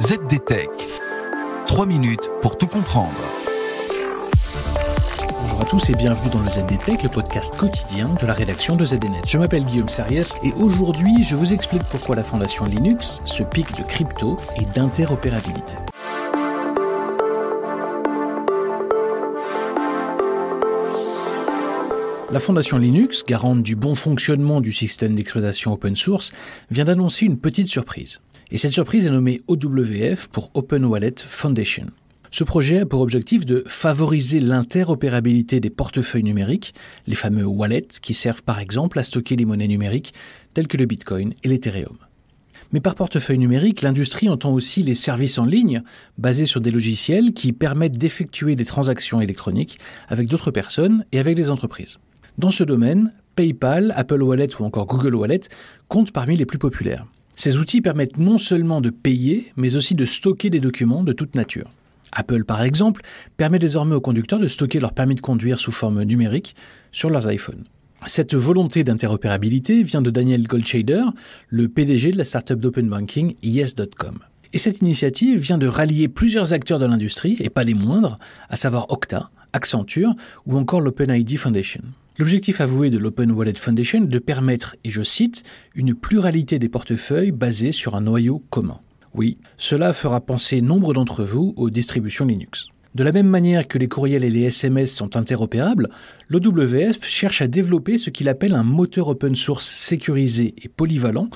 ZDTech. 3 minutes pour tout comprendre. Bonjour à tous et bienvenue dans le ZDTech, le podcast quotidien de la rédaction de ZDNet. Je m'appelle Guillaume Sariès et aujourd'hui je vous explique pourquoi la fondation Linux se pique de crypto et d'interopérabilité. La fondation Linux, garante du bon fonctionnement du système d'exploitation open source, vient d'annoncer une petite surprise. Et cette surprise est nommée OWF pour Open Wallet Foundation. Ce projet a pour objectif de favoriser l'interopérabilité des portefeuilles numériques, les fameux wallets qui servent par exemple à stocker les monnaies numériques telles que le Bitcoin et l'Ethereum. Mais par portefeuille numérique, l'industrie entend aussi les services en ligne basés sur des logiciels qui permettent d'effectuer des transactions électroniques avec d'autres personnes et avec des entreprises. Dans ce domaine, PayPal, Apple Wallet ou encore Google Wallet comptent parmi les plus populaires. Ces outils permettent non seulement de payer, mais aussi de stocker des documents de toute nature. Apple, par exemple, permet désormais aux conducteurs de stocker leur permis de conduire sous forme numérique sur leurs iPhones. Cette volonté d'interopérabilité vient de Daniel Goldscheider, le PDG de la startup d'open banking Yes.com. Et cette initiative vient de rallier plusieurs acteurs de l'industrie, et pas les moindres, à savoir Okta, Accenture ou encore l'OpenID Foundation. L'objectif avoué de l'Open Wallet Foundation est de permettre, et je cite, une pluralité des portefeuilles basés sur un noyau commun. Oui, cela fera penser nombre d'entre vous aux distributions Linux. De la même manière que les courriels et les SMS sont interopérables, l'OWF cherche à développer ce qu'il appelle un moteur open source sécurisé et polyvalent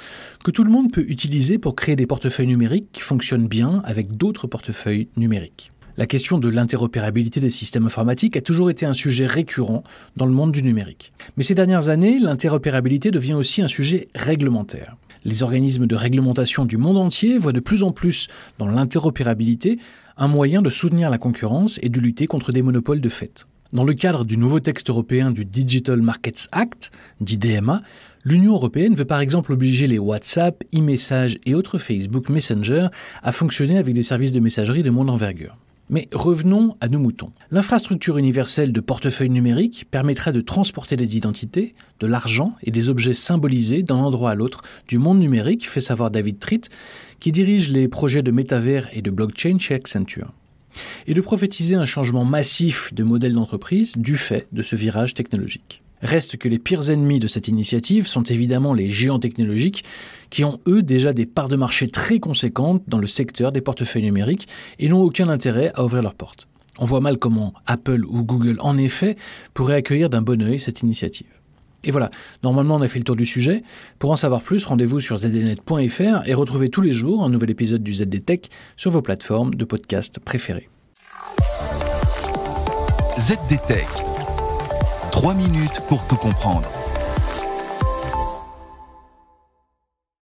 que tout le monde peut utiliser pour créer des portefeuilles numériques qui fonctionnent bien avec d'autres portefeuilles numériques. La question de l'interopérabilité des systèmes informatiques a toujours été un sujet récurrent dans le monde du numérique. Mais ces dernières années, l'interopérabilité devient aussi un sujet réglementaire. Les organismes de réglementation du monde entier voient de plus en plus dans l'interopérabilité un moyen de soutenir la concurrence et de lutter contre des monopoles de fait. Dans le cadre du nouveau texte européen du Digital Markets Act, dit DMA, l'Union européenne veut par exemple obliger les WhatsApp, e-messages et autres Facebook Messenger à fonctionner avec des services de messagerie de moindre envergure. Mais revenons à nos moutons. L'infrastructure universelle de portefeuille numérique permettra de transporter des identités, de l'argent et des objets symbolisés d'un endroit à l'autre du monde numérique, fait savoir David Tritt, qui dirige les projets de métavers et de blockchain chez Accenture. Et de prophétiser un changement massif de modèle d'entreprise du fait de ce virage technologique. Reste que les pires ennemis de cette initiative sont évidemment les géants technologiques qui ont eux déjà des parts de marché très conséquentes dans le secteur des portefeuilles numériques et n'ont aucun intérêt à ouvrir leurs portes. On voit mal comment Apple ou Google en effet pourraient accueillir d'un bon œil cette initiative. Et voilà, normalement on a fait le tour du sujet. Pour en savoir plus, rendez-vous sur zdnet.fr et retrouvez tous les jours un nouvel épisode du ZDTech sur vos plateformes de podcast préférées. ZDTech. 3 minutes pour tout comprendre.